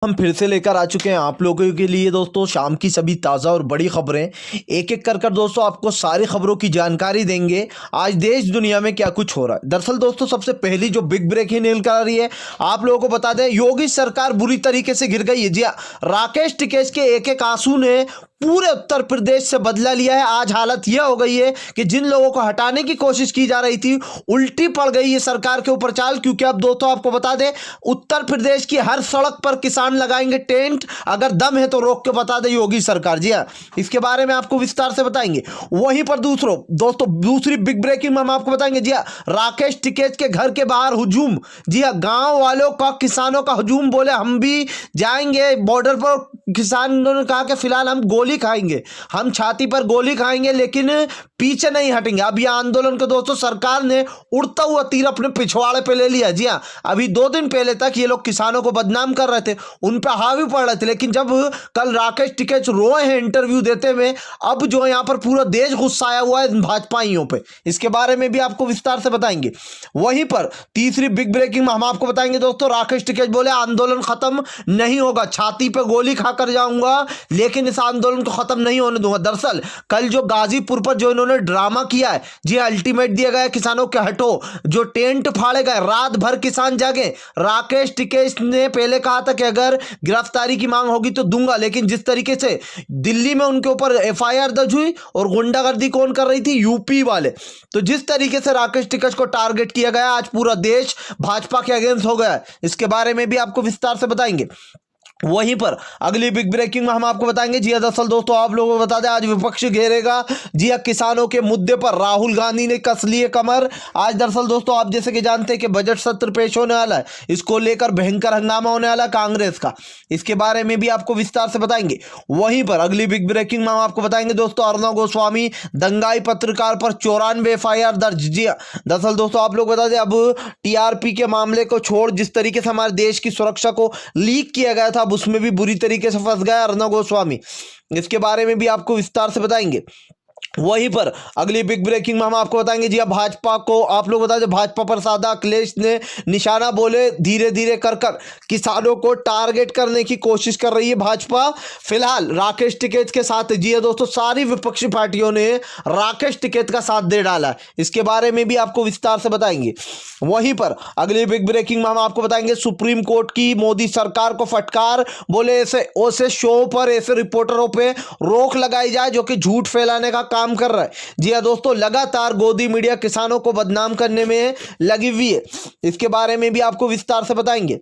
हम फिर से लेकर आ चुके हैं आप लोगों के लिए दोस्तों शाम की सभी ताज़ा और बड़ी खबरें। एक एक कर दोस्तों आपको सारी खबरों की जानकारी देंगे आज देश दुनिया में क्या कुछ हो रहा है। दरअसल दोस्तों सबसे पहली जो बिग ब्रेकिंग निकल आ रही है आप लोगों को बता दें, योगी सरकार बुरी तरीके से गिर गई है। जी हाँ, राकेश टिकैत के एक एक आंसू ने पूरे उत्तर प्रदेश से बदला लिया है। आज हालत यह हो गई है कि जिन लोगों को हटाने की कोशिश की जा रही थी उल्टी पड़ गई है सरकार के ऊपर चाल। क्योंकि अब दोस्तों आपको बता दें, उत्तर प्रदेश की हर सड़क पर किसान लगाएंगे टेंट, अगर दम है तो रोक के बता दे योगी सरकार। जी हाँ, इसके बारे में आपको विस्तार से बताएंगे। वहीं पर दोस्तों दूसरी बिग ब्रेकिंग में हम आपको बताएंगे। जी हाँ, राकेश टिकैत के घर के बाहर हुजूम। जी हाँ, गांव वालों का किसानों का हुजूम, बोले हम भी जाएंगे बॉर्डर पर। किसानों ने कहा कि फिलहाल हम गोली खाएंगे, हम छाती पर गोली खाएंगे लेकिन पीछे नहीं हटेंगे। अब यह आंदोलन को दोस्तों सरकार ने उड़ता हुआ तीर अपने पिछवाड़े पे ले लिया। जी हाँ, अभी 2 दिन पहले तक ये लोग किसानों को बदनाम कर रहे थे, उन पर हावी पड़ रहे थे, लेकिन जब कल राकेश टिकैत रोए हैं इंटरव्यू देते हुए, अब जो यहाँ पर पूरा देश गुस्साया हुआ है भाजपाइयों पे। इसके बारे में भी आपको विस्तार से बताएंगे। वहीं पर तीसरी बिग ब्रेकिंग में हम आपको बताएंगे दोस्तों, राकेश टिकैत बोले आंदोलन खत्म नहीं होगा, छाती पे गोली खाकर जाऊंगा लेकिन इस आंदोलन को खत्म नहीं होने दूंगा। दरअसल कल जो गाजीपुर पर जो इन्होंने ड्रामा किया है, जी अल्टीमेट दिया गया किसानों के हटो, जो टेंट फाड़े गए, रात भर किसान जागे। राकेश टिकैत ने पहले कहा था कि अगर गिरफ्तारी की मांग होगी तो दूंगा, लेकिन जिस तरीके से दिल्ली में उनके ऊपर एफआईआर दर्ज हुई और गुंडागर्दी कौन कर रही थी, यूपी वाले, तो जिस तरीके से राकेश टिकैत को टारगेट किया गया, आज पूरा देश भाजपा के अगेंस्ट हो गया है। इसके बारे में भी आपको विस्तार से बताएंगे। वहीं पर अगली बिग ब्रेकिंग में हम आपको बताएंगे। जी दरअसल दोस्तों आप लोगों को बता दें, आज विपक्ष घेरेगा जी किसानों के मुद्दे पर, राहुल गांधी ने कस लिए कमर। आज दरअसल दोस्तों आप जैसे कि जानते हैं कि बजट सत्र पेश होने वाला है, इसको लेकर भयंकर हंगामा होने वाला है कांग्रेस का, इसके बारे में भी आपको विस्तार से बताएंगे। वहीं पर अगली बिग ब्रेकिंग में हम आपको बताएंगे दोस्तों, अर्नब गोस्वामी दंगाई पत्रकार पर 94 एफआईआर दर्ज। जी दरअसल दोस्तों आप लोग बता दें, अब टीआरपी के मामले को छोड़ जिस तरीके से हमारे देश की सुरक्षा को लीक किया गया था उसमें भी बुरी तरीके से फंस गया अर्नब गोस्वामी। इसके बारे में भी आपको विस्तार से बताएंगे। वहीं पर अगली बिग ब्रेकिंग में हम आपको बताएंगे। जी भाजपा को आप लोग बता दें, भाजपा पर साधा अखिलेश ने निशाना, बोले धीरे धीरे कर किसानों को टारगेट करने की कोशिश कर रही है भाजपा। फिलहाल राकेश टिकैत के साथ। जी दोस्तों सारी विपक्षी पार्टियों ने राकेश टिकैत का साथ दे डाला, इसके बारे में भी आपको विस्तार से बताएंगे। वहीं पर अगली बिग ब्रेकिंग में हम आपको बताएंगे, सुप्रीम कोर्ट की मोदी सरकार को फटकार, बोले ऐसे शो पर, ऐसे रिपोर्टरों पे रोक लगाई जाए जो कि झूठ फैलाने का काम कर रहा है। जी हाँ दोस्तों, लगातार गोदी मीडिया किसानों को बदनाम करने में लगी हुई है, इसके बारे में भी आपको विस्तार से बताएंगे।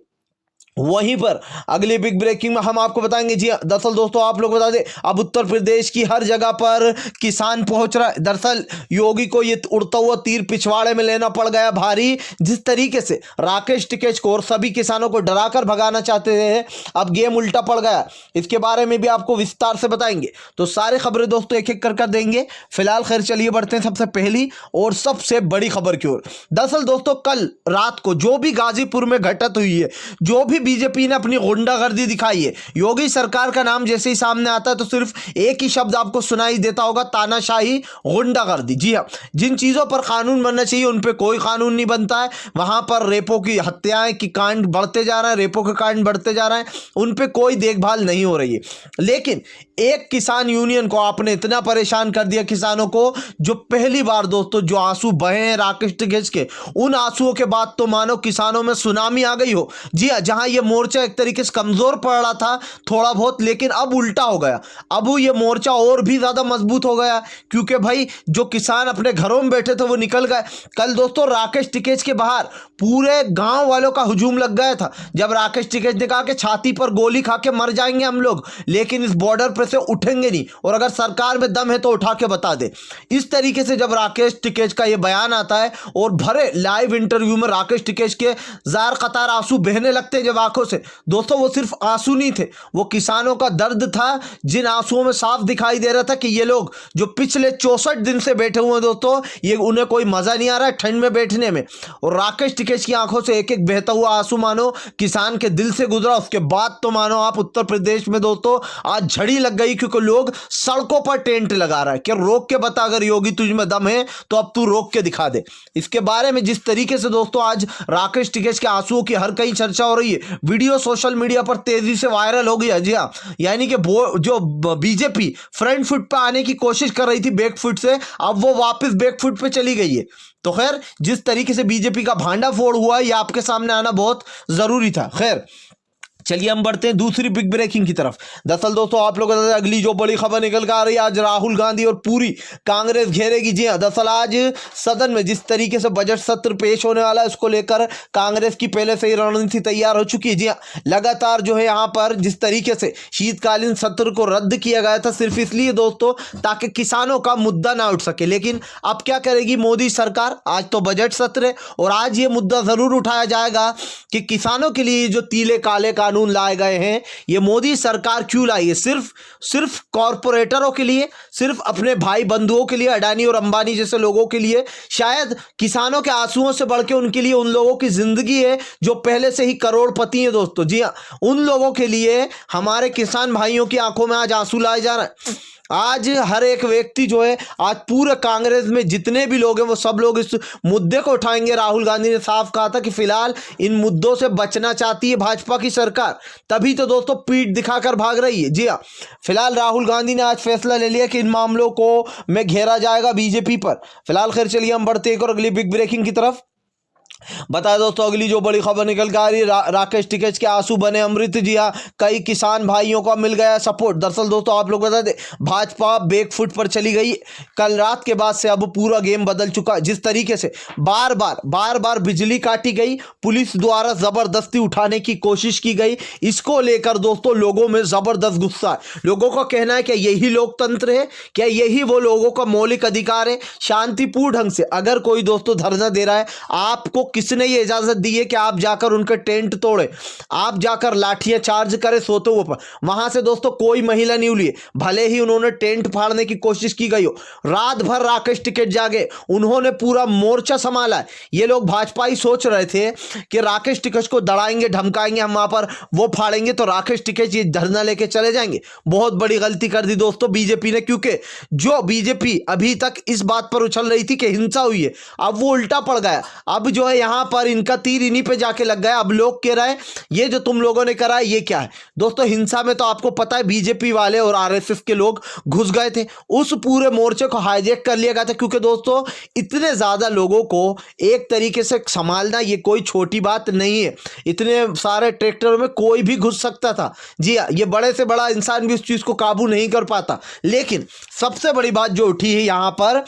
वहीं पर अगली बिग ब्रेकिंग में हम आपको बताएंगे। जी दरअसल दोस्तों आप लोग बता दें, अब उत्तर प्रदेश की हर जगह पर किसान पहुंच रहा है। दरअसल योगी को ये उड़ता हुआ तीर पिछवाड़े में लेना पड़ गया भारी। जिस तरीके से राकेश टिकैत को और सभी किसानों को डराकर भगाना चाहते थे, अब गेम उल्टा पड़ गया, इसके बारे में भी आपको विस्तार से बताएंगे। तो सारी खबरें दोस्तों एक एक कर देंगे। फिलहाल खैर चलिए बढ़ते हैं सबसे पहली और सबसे बड़ी खबर की ओर। दरअसल दोस्तों कल रात को जो भी गाजीपुर में घटत हुई है, जो भी बीजेपी ने अपनी गुंडागर्दी दिखाई है, योगी सरकार का नाम जैसे ही सामने आता है तो सिर्फ एक ही शब्द आपको सुनाई देता होगा, तानाशाही, गुंडागर्दी। जी हाँ, जिन चीजों पर कानून बनना चाहिए उन पे कोई कानून नहीं बनता है। वहां पर रेपो की हत्याएं की कांड बढ़ते जा रहे हैं, रेपो के कांड बढ़ते जा रहे हैं, उन पे कोई देखभाल नहीं हो रही है। लेकिन एक किसान यूनियन को आपने इतना परेशान कर दिया, किसानों को, जो पहली बार दोस्तों जो आंसू बहे हैं राकेश टिकैत के, उन आंसुओं के बाद तो मानो किसानों में सुनामी आ गई हो। जी हाँ, जहां ये मोर्चा एक तरीके से कमजोर पड़ रहा था थोड़ा बहुत, लेकिन अब उल्टा हो गया। अब ये मोर्चा और भी ज्यादा मजबूत हो गया, क्योंकि भाई जो किसान अपने घरों में बैठे थे वो निकल गए। कल दोस्तों राकेश टिकैत के बाहर पूरे गांव वालों का हुजूम लग गया था, जब राकेश टिकैत ने कहा कि छाती पर गोली खा के मर जाएंगे हम लोग, लेकिन इस बॉर्डर पर से उठेंगे नहीं, और अगर सरकार में दम है तो उठा के बता दे। इस तरीके से जब राकेश टिकैत का यह बयान आता है और भरे लाइव इंटरव्यू में राकेश टिकैत के जार कतार आंसू बहने लगते हैं जब आंखों से, दोस्तों वो सिर्फ आंसू नहीं थे, वो किसानों का दर्द था, जिन आंसुओं में साफ दिखाई दे रहा था कि ये लोग जो पिछले 64 दिन से बैठे हुए हैं दोस्तों, ये उन्हें कोई मजा नहीं आ रहा है ठंड में बैठने में। और राकेश टिकैत की आंखों से एक एक बहता हुआ आंसू मानो किसान के दिल से गुजरा। उसके बाद तो मानो आप उत्तर प्रदेश में दोस्तों आज झड़ी लग गई, क्योंकि लोग सड़कों पर टेंट लगा रहा है कि रोक के बता, अगर योगी तुझ में दम है तो अब तू रोक के दिखा दे। इसके बारे में जिस तरीके से दोस्तों आज राकेश टिकैत के आंसुओं की हर कहीं चर्चा हो रही है, वीडियो सोशल मीडिया पर तेजी से वायरल हो गया। जी हाँ, यानी कि जो बीजेपी फ्रंट फुट पे आने की कोशिश कर रही थी बैक फुट से, अब वो वापस बैक फुट पे चली गई है। तो खैर, जिस तरीके से बीजेपी का भांडा फोड़ हुआ, ये आपके सामने आना बहुत जरूरी था। खैर, चलिए हम बढ़ते हैं दूसरी बिग ब्रेकिंग की तरफ। दरअसल दोस्तों, आप लोगों को अगली जो बड़ी खबर निकल कर आ रही है, आज राहुल गांधी और पूरी कांग्रेस घेरेगी। जी हां, दरअसल आज सदन में जिस तरीके से बजट सत्र पेश होने वाला है, उसको लेकर कांग्रेस की पहले से ही रणनीति तैयार हो चुकी है। जी हां, लगातार जो है यहाँ पर जिस तरीके से शीतकालीन सत्र को रद्द किया गया था, सिर्फ इसलिए दोस्तों ताकि किसानों का मुद्दा ना उठ सके। लेकिन अब क्या करेगी मोदी सरकार? आज तो बजट सत्र है और आज ये मुद्दा जरूर उठाया जाएगा कि किसानों के लिए जो तीले काले कानून लाए गए हैं, ये मोदी सरकार क्यों लाई है? सिर्फ कॉरपोरेटरों के लिए, सिर्फ अपने भाई बंधुओं के लिए, अडानी और अंबानी जैसे लोगों के लिए? शायद किसानों के आंसुओं से बढ़ के उनके लिए उन लोगों की जिंदगी है जो पहले से ही करोड़पति हैं दोस्तों। जी हाँ, उन लोगों के लिए हमारे किसान भाइयों की आंखों में आज आंसू लाए जा रहे हैं। आज हर एक व्यक्ति जो है, आज पूरे कांग्रेस में जितने भी लोग हैं, वो सब लोग इस मुद्दे को उठाएंगे। राहुल गांधी ने साफ कहा था कि फिलहाल इन मुद्दों से बचना चाहती है भाजपा की सरकार, तभी तो दोस्तों पीठ दिखाकर भाग रही है। जी हाँ, फिलहाल राहुल गांधी ने आज फैसला ले लिया कि इन मामलों को में घेरा जाएगा बीजेपी पर। फिलहाल खैर, चलिए हम बढ़ते एक और अगली बिग ब्रेकिंग की तरफ। बताया दोस्तों, अगली जो बड़ी खबर निकल कर आ रही है, राकेश टिकैत के आंसू बने अमृत। जी हाँ, कई किसान भाइयों को मिल गया सपोर्ट। दरअसल दोस्तों, आप लोग बता दें, भाजपा बैक फुट पर चली गई। कल रात के बाद से अब पूरा गेम बदल चुका। जिस तरीके से बार बार बिजली काटी गई, पुलिस द्वारा जबरदस्ती उठाने की कोशिश की गई, इसको लेकर दोस्तों लोगों में जबरदस्त गुस्सा है। लोगों का कहना है कि यही लोकतंत्र है, क्या यही वो लोगों का मौलिक अधिकार है? शांतिपूर्ण ढंग से अगर कोई दोस्तों धरना दे रहा है, आपको किसने ये इजाजत दी है कि आप जाकर उनके टेंट तोड़े, आप जाकर लाठियां चार्ज करें सोते हुए पर? वहां से दोस्तों कोई महिला नहीं उली, भले ही उन्होंने टेंट फाड़ने की कोशिश की गई हो। रात भर राकेश टिकैत जागे, उन्होंने पूरा मोर्चा संभाला है। ये लोग भाजपा ही सोच रहे थे कि राकेश टिकैत को दड़ाएंगे, धमकाएंगे, हम वहां पर वो फाड़ेंगे तो राकेश टिकैत ये धरना लेके चले जाएंगे। बहुत बड़ी गलती कर दी दोस्तों बीजेपी ने, क्योंकि जो बीजेपी अभी तक इस बात पर उछल रही थी कि हिंसा हुई है, अब वो उल्टा पड़ गया। अब जो है यहां पर इनका तीर इन्हीं पे जाके लग गया। अब लोग कह रहे हैं ये जो तुम लोगों ने करा है ये क्या है? दोस्तों, हिंसा में तो आपको पता है बीजेपी वाले और आरएसएस के लोग घुस गए थे, उस पूरे मोर्चे को हाईजैक कर लिया गया था। क्योंकि दोस्तों, इतने ज्यादा लोगों को एक तरीके से संभालना ये कोई छोटी बात नहीं है। इतने सारे ट्रैक्टरों में कोई भी घुस सकता था। जी हाँ, ये बड़े से बड़ा इंसान भी उस चीज को काबू नहीं कर पाता। लेकिन सबसे बड़ी बात जो उठी है यहां पर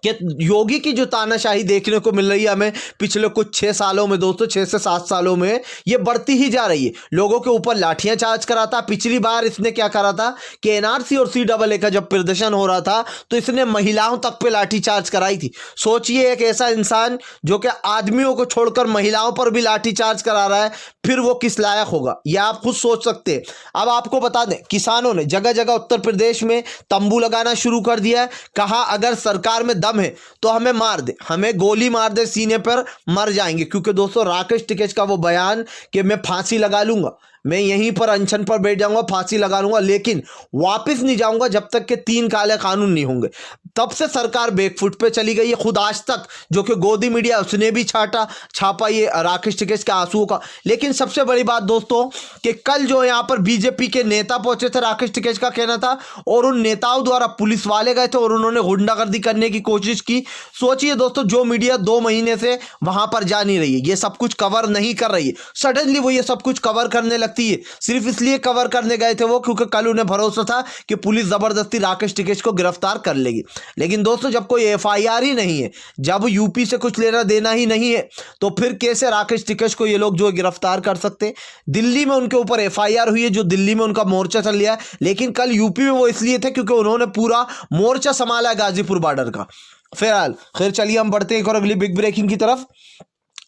कि योगी की जो तानाशाही देखने को मिल रही है हमें पिछले कुछ 6 सालों में दोस्तों, 6 से 7 सालों में ये बढ़ती ही जा रही है। लोगों के ऊपर लाठियां चार्ज कराता। पिछली बार इसने क्या करा था कि एनआरसी और सीएए का जब प्रदर्शन हो रहा था तो इसने महिलाओं तक पे लाठी चार्ज कराई थी। सोचिए, एक ऐसा इंसान जो कि आदमियों को छोड़कर महिलाओं पर भी लाठी चार्ज करा रहा है, फिर वो किस लायक होगा, यह आप खुद सोच सकते हैं। अब आपको बता दें, किसानों ने जगह जगह उत्तर प्रदेश में तंबू लगाना शुरू कर दिया है। कहा अगर सरकार में दम है तो हमें मार दे, हमें गोली मार दे, सीने पर मर जाएंगे। क्योंकि दोस्तों, राकेश टिकैत का वो बयान कि मैं फांसी लगा लूंगा, मैं यहीं पर अनशन पर बैठ जाऊंगा, फांसी लगा लूंगा, लेकिन वापस नहीं जाऊंगा जब तक कि 3 काले कानून नहीं होंगे, तब से सरकार बैकफुट पे चली गई है। खुद आज तक जो कि गोदी मीडिया, उसने भी छापा ये राकेश टिकैत के आंसुओं का। लेकिन सबसे बड़ी बात दोस्तों कि कल जो यहाँ पर बीजेपी के नेता पहुंचे थे, राकेश टिकैत का कहना था, और उन नेताओं द्वारा पुलिस वाले गए थे और उन्होंने गुंडागर्दी करने की कोशिश की। सोचिए दोस्तों, जो मीडिया 2 महीने से वहां पर जा नहीं रही है, ये सब कुछ कवर नहीं कर रही है, सडनली वो ये सब कुछ कवर करने लगती है। सिर्फ इसलिए कवर करने गए थे वो क्योंकि कल उन्हें भरोसा था कि पुलिस जबरदस्ती राकेश टिकैत को गिरफ्तार कर लेगी। लेकिन दोस्तों, जब कोई एफआईआर ही नहीं है, जब यूपी से कुछ लेना देना ही नहीं है, तो फिर कैसे राकेश टिकैत को ये लोग जो गिरफ्तार कर सकते? दिल्ली में उनके ऊपर एफआईआर हुई है, जो दिल्ली में उनका मोर्चा चल लिया है, लेकिन कल यूपी में वो इसलिए थे क्योंकि उन्होंने पूरा मोर्चा संभाला है गाजीपुर बॉर्डर का। फिलहाल खैर, चलिए हम बढ़ते हैं और अगली बिग ब्रेकिंग की तरफ।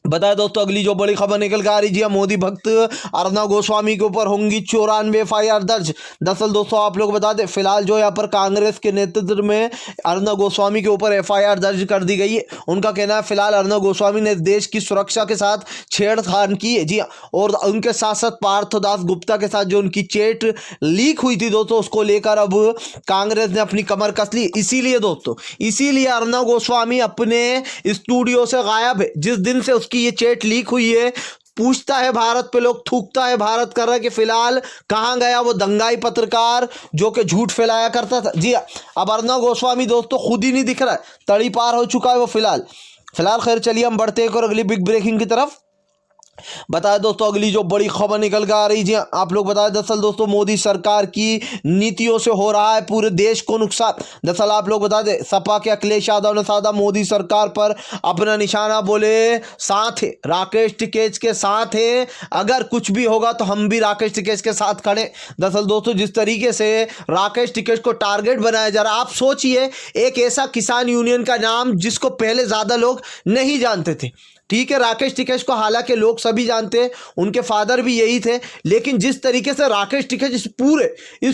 बताया दोस्तों, अगली जो बड़ी खबर निकल कर आ रही है, मोदी भक्त अर्नब गोस्वामी के ऊपर होंगी 94 एफआईआर दर्ज। दरअसल दोस्तों, आप लोग बता दें, फिलहाल जो यहाँ पर कांग्रेस के नेतृत्व में अर्नब गोस्वामी के ऊपर एफआईआर दर्ज कर दी गई है। उनका कहना है फिलहाल अर्नब गोस्वामी ने देश की सुरक्षा के साथ छेड़छाड़ की है। जी हाँ, और उनके साथ साथ पार्थदास गुप्ता के साथ जो उनकी चैट लीक हुई थी दोस्तों, उसको लेकर अब कांग्रेस ने अपनी कमर कस ली। इसीलिए अर्नब गोस्वामी अपने स्टूडियो से गायब है। जिस दिन से की ये चैट लीक हुई है, पूछता है भारत पे, लोग थूकता है भारत कर रहा है कि फिलहाल कहाँ गया वो दंगाई पत्रकार जो कि झूठ फैलाया करता था। जी अब अर्णव गोस्वामी दोस्तों खुद ही नहीं दिख रहा है, तड़ी पार हो चुका है वो फिलहाल। खैर चलिए हम बढ़ते हैं और अगली बिग ब्रेकिंग की तरफ। बताया दोस्तों अगली जो बड़ी खबर निकल कर आ रही जी आप लोग बताएं, दरअसल दोस्तों मोदी सरकार की नीतियों से हो रहा है पूरे देश को नुकसान। दरअसल आप लोग बता दें, सपा के अखिलेश यादव ने साधा मोदी सरकार पर अपना निशाना, बोले साथ है राकेश टिकैत के साथ है, अगर कुछ भी होगा तो हम भी राकेश टिकैत के साथ खड़े। दरअसल दोस्तों जिस तरीके से राकेश टिकैत को टारगेट बनाया जा रहा है, आप सोचिए एक ऐसा किसान यूनियन का नाम जिसको पहले ज्यादा लोग नहीं जानते थे। ठीक है, राकेश टिकैत को हालांकि लोग सभी जानते हैं, उनके फादर भी यही थे, लेकिन जिस तरीके से राकेश टिकैत इस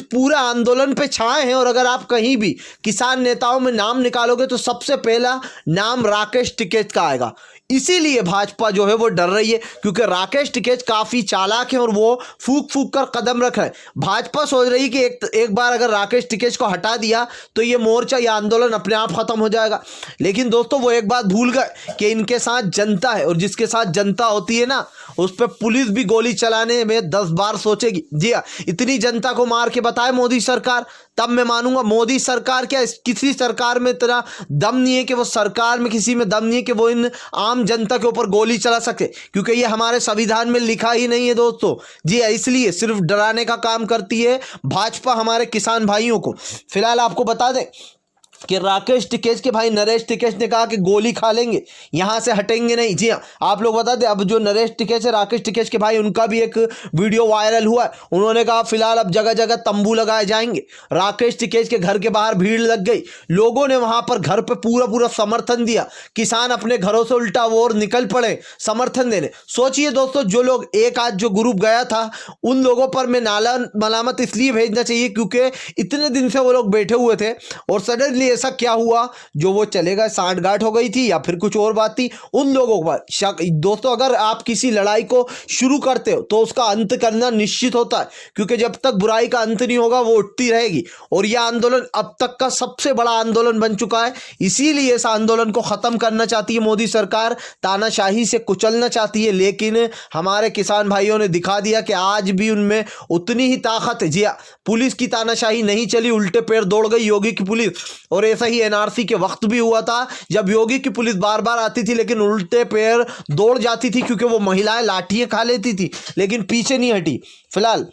पूरे आंदोलन पे छाए हैं, और अगर आप कहीं भी किसान नेताओं में नाम निकालोगे तो सबसे पहला नाम राकेश टिकैत का आएगा। इसीलिए भाजपा जो है वो डर रही है, क्योंकि राकेश टिकैत काफी चालाक है और वो फूक फूक कर कदम रख रहे हैं। भाजपा सोच रही है कि एक बार अगर राकेश टिकैत को हटा दिया तो ये मोर्चा, ये आंदोलन अपने आप खत्म हो जाएगा। लेकिन दोस्तों वो एक बात भूल गए कि इनके साथ जनता है, और जिसके साथ जनता होती है ना, उस पर पुलिस भी गोली चलाने में 10 बार सोचेगी। जी हाँ, इतनी जनता को मार के बताए मोदी सरकार, तब मैं मानूंगा। मोदी सरकार क्या, किसी सरकार में इतना दम नहीं है कि वो सरकार में किसी में दम नहीं है कि वो इन आम जनता के ऊपर गोली चला सके, क्योंकि ये हमारे संविधान में लिखा ही नहीं है दोस्तों। जी इसलिए सिर्फ डराने का काम करती है भाजपा हमारे किसान भाइयों को। फिलहाल आपको बता दें कि राकेश टिकैत के भाई नरेश टिकैत ने कहा कि गोली खा लेंगे, यहां से हटेंगे नहीं। जी हाँ, आप लोग बता दें, अब जो नरेश टिकैत है, राकेश टिकैत के भाई, उनका भी एक वीडियो वायरल हुआ है। उन्होंने कहा फिलहाल अब जगह जगह तंबू लगाए जाएंगे। राकेश टिकैत के घर के बाहर भीड़ लग गई, लोगों ने वहां पर घर पे पूरा समर्थन दिया। किसान अपने घरों से उल्टा वो और निकल पड़े समर्थन देने। सोचिए दोस्तों, जो लोग एक आज जो ग्रुप गया था, उन लोगों पर मैं मलामत इसलिए भेजना चाहिए क्योंकि इतने दिन से वो लोग बैठे हुए थे, और सडनली ऐसा क्या हुआ जो वो चले गए, सांठगांठ हो गई थी या फिर कुछ और बात थी, उन लोगों पर शक। दोस्तों अगर आप किसी लड़ाई को शुरू करते हो तो उसका अंत करना निश्चित होता है, क्योंकि जब तक बुराई का अंत नहीं होगा वो उठती रहेगी। और यह आंदोलन अब तक का सबसे बड़ा आंदोलन बन चुका है, इसीलिए इस आंदोलन को खत्म करना चाहती है मोदी सरकार, तानाशाही से कुचलना चाहती है। लेकिन हमारे किसान भाइयों ने दिखा दिया कि आज भी उनमें उतनी ही ताकत है। जी हाँ, पुलिस की तानाशाही नहीं चली, उल्टे पैर दौड़ गई योगी की पुलिस। और ऐसा ही एनआरसी के वक्त भी हुआ था, जब योगी की पुलिस बार बार आती थी लेकिन उल्टे पैर दौड़ जाती थी, क्योंकि वो महिलाएं लाठियां खा लेती थी लेकिन पीछे नहीं हटी। फिलहाल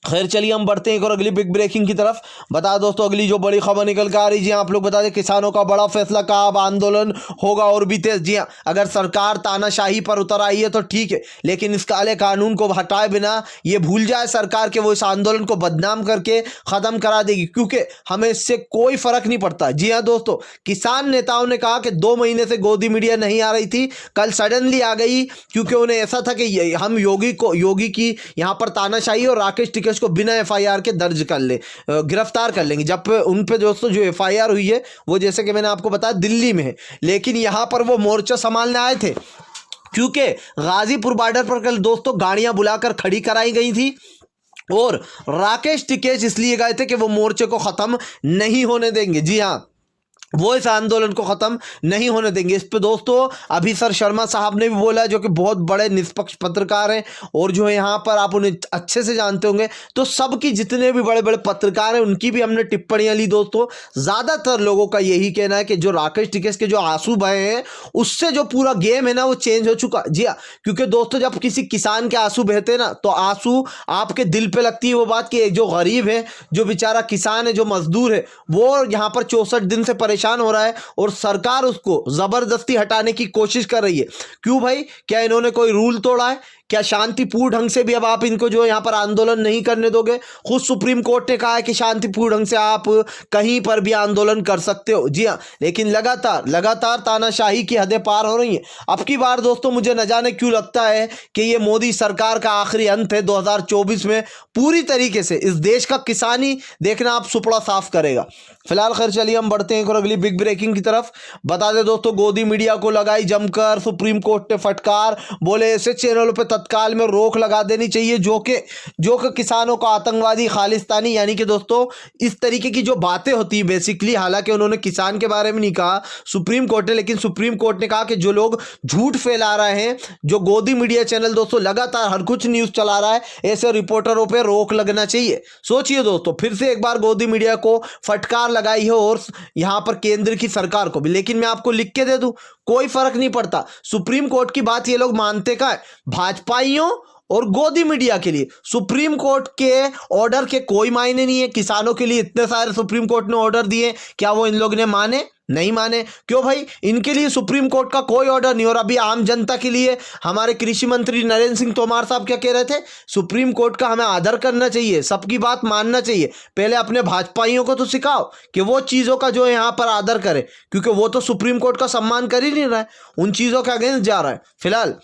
खैर चलिए हम बढ़ते हैं और अगली बिग ब्रेकिंग की तरफ। बता दोस्तों अगली जो बड़ी खबर निकल कर आ रही है, जी आप लोग बता दें, किसानों का बड़ा फैसला का अब आंदोलन होगा और भी तेज। जी हाँ, अगर सरकार तानाशाही पर उतर आई है तो ठीक है, लेकिन इस काले कानून को हटाए बिना ये भूल जाए सरकार के वो इस आंदोलन को बदनाम करके खत्म करा देगी, क्योंकि हमें इससे कोई फर्क नहीं पड़ता। जी हाँ दोस्तों, किसान नेताओं ने कहा कि 2 महीने से गोदी मीडिया नहीं आ रही थी, कल सडनली आ गई, क्योंकि उन्हें ऐसा था कि हम योगी की यहाँ पर तानाशाही और राकेश टिकैत को बिना एफआईआर के दर्ज कर ले, गिरफ्तार कर लेंगे। जब उन पे दोस्तों जो एफआईआर हुई है वो जैसे कि मैंने आपको बताया दिल्ली में है, लेकिन यहां पर वो मोर्चा संभालने आए थे, क्योंकि गाजीपुर बॉर्डर पर कल दोस्तों गाड़ियां बुलाकर खड़ी कराई गई थी, और राकेश टिकैत इसलिए गए थे कि वो मोर्चे को खत्म नहीं होने देंगे। जी हाँ, वो इस आंदोलन को खत्म नहीं होने देंगे। इस पे दोस्तों अभी सर शर्मा साहब ने भी बोला, जो कि बहुत बड़े निष्पक्ष पत्रकार हैं, और जो है यहाँ पर आप उन्हें अच्छे से जानते होंगे, तो सबकी जितने भी बड़े बड़े पत्रकार हैं उनकी भी हमने टिप्पणियां ली। दोस्तों ज़्यादातर लोगों का यही कहना है कि जो राकेश टिकैत के जो आंसू बहे हैं, उससे जो पूरा गेम है ना वो चेंज हो चुका। जी हाँ, क्योंकि दोस्तों जब किसी किसान के आंसू बहते हैं ना, तो आंसू आपके दिल पे लगती है वो बात कि जो गरीब है, जो बेचारा किसान है, जो मजदूर है, वो यहाँ पर 64 दिन से परेशान हो रहा है, और सरकार उसको जबरदस्ती हटाने की कोशिश कर रही है। क्यों भाई, क्या इन्होंने कोई रूल तोड़ा है? क्या शांतिपूर्ण ढंग से भी अब आप इनको जो यहाँ पर आंदोलन नहीं करने दोगे? खुद सुप्रीम कोर्ट ने कहा है कि शांतिपूर्ण ढंग से आप कहीं पर भी आंदोलन कर सकते हो। जी हाँ, लेकिन लगातार तानाशाही की हदें पार हो रही हैं। अब की बार दोस्तों मुझे न जाने क्यों लगता है कि ये मोदी सरकार का आखिरी अंत है। 2024 में पूरी तरीके से इस देश का किसानी देखना आप सुपड़ा साफ करेगा। फिलहाल खैर चलिए हम बढ़ते हैं और अगली बिग ब्रेकिंग की तरफ। बता दें दोस्तों, गोदी मीडिया को लगाई जमकर सुप्रीम कोर्ट ने फटकार, बोले ऐसे चैनलों पर तत्काल में रोक लगा देनी चाहिए, जो कि किसानों को आतंकवादी, खालिस्तानी, यानी कि दोस्तों इस तरीके की जो बातें होती है बेसिकली। हालांकि उन्होंने किसान के बारे में नहीं कहा सुप्रीम कोर्ट ने, लेकिन सुप्रीम कोर्ट ने कहा कि जो लोग झूठ फैला रहे हैं, जो गोदी मीडिया चैनल दोस्तों लगातार हर कुछ न्यूज चला रहा है, ऐसे रिपोर्टरों पर रोक लगना चाहिए। सोचिए दोस्तों, फिर से एक बार गोदी मीडिया को फटकार लगाई है और यहां पर केंद्र की सरकार को भी। लेकिन मैं आपको लिख के दे दूं, कोई फर्क नहीं पड़ता। सुप्रीम कोर्ट की बात ये लोग मानते का है, भाजपाइयों और गोदी मीडिया के लिए सुप्रीम कोर्ट के ऑर्डर के कोई मायने नहीं है। किसानों के लिए इतने सारे सुप्रीम कोर्ट ने ऑर्डर दिए, क्या वो इन लोग ने माने? नहीं माने। क्यों भाई? इनके लिए सुप्रीम कोर्ट का कोई ऑर्डर नहीं। और अभी आम जनता के लिए हमारे कृषि मंत्री नरेंद्र सिंह तोमर साहब क्या कह रहे थे? सुप्रीम कोर्ट का हमें आदर करना चाहिए, सबकी बात मानना चाहिए। पहले अपने भाजपाइयों को तो सिखाओ कि वो चीज़ों का जो यहाँ पर आदर करे, क्योंकि वो तो सुप्रीम कोर्ट का सम्मान कर ही नहीं रहा है, उन चीज़ों के अगेंस्ट जा रहा है। फिलहाल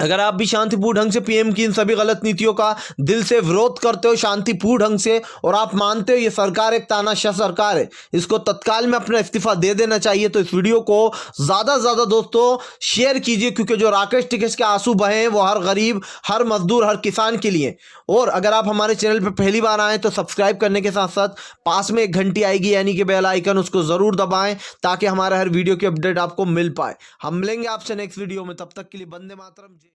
अगर आप भी शांतिपूर्ण ढंग से पीएम की इन सभी गलत नीतियों का दिल से विरोध करते हो शांतिपूर्ण ढंग से, और आप मानते हो ये सरकार एक तानाशाह सरकार है, इसको तत्काल में अपना इस्तीफा दे देना चाहिए, तो इस वीडियो को ज़्यादा से ज़्यादा दोस्तों शेयर कीजिए, क्योंकि जो राकेश टिकैत के आंसू बहे हैं वो हर गरीब, हर मजदूर, हर किसान के लिए। और अगर आप हमारे चैनल पर पहली बार आएँ तो सब्सक्राइब करने के साथ साथ पास में एक घंटी आएगी यानी कि बेल आइकन, उसको ज़रूर दबाएं ताकि हमारे हर वीडियो की अपडेट आपको मिल पाए। हम मिलेंगे आपसे नेक्स्ट वीडियो में, तब तक के लिए वंदे मातरम।